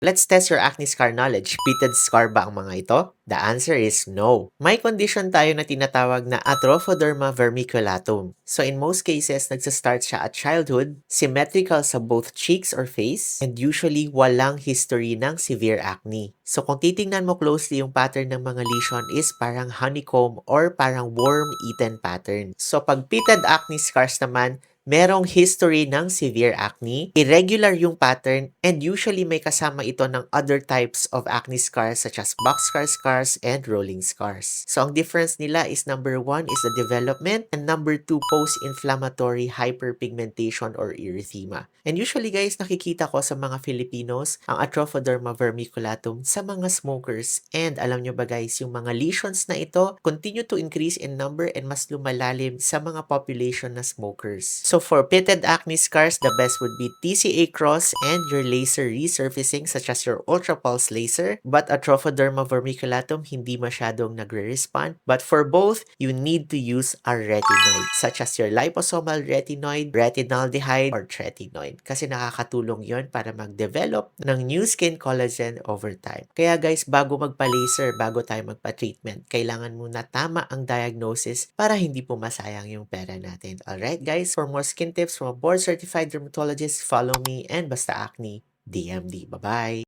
Let's test your acne scar knowledge. Pitted scar ba ang mga ito? The answer is no. May condition tayo na tinatawag na Atrophoderma vermiculatum. So in most cases, nagsastart siya at childhood, symmetrical sa both cheeks or face, and usually walang history ng severe acne. So kung titingnan mo closely yung pattern ng mga lesion is parang honeycomb or parang worm-eaten pattern. So pag pitted acne scars naman, merong history ng severe acne, irregular yung pattern, and usually may kasama ito ng other types of acne scars such as boxcar scars and rolling scars. So ang difference nila is number 1 is the development and number 2 post-inflammatory hyperpigmentation or erythema. And usually guys, nakikita ko sa mga Filipinos ang Atrophoderma vermiculatum sa mga smokers. And alam nyo ba guys, yung mga lesions na ito continue to increase in number and mas lumalalim sa mga population na smokers. So for pitted acne scars, the best would be TCA cross and your laser resurfacing such as your ultra pulse laser. But Atrophoderma vermiculatum hindi masyadong nagre-respond. But for both, you need to use a retinoid such as your liposomal retinoid, retinaldehyde, or tretinoid. Kasi nakakatulong yon para mag-develop ng new skin collagen over time. Kaya guys, bago magpa-laser, bago tayo magpa-treatment, kailangan muna tama ang diagnosis para hindi po masayang yung pera natin. Alright guys, for more skin tips from a board-certified dermatologist, follow me and Basta Acne DMD. Bye-bye!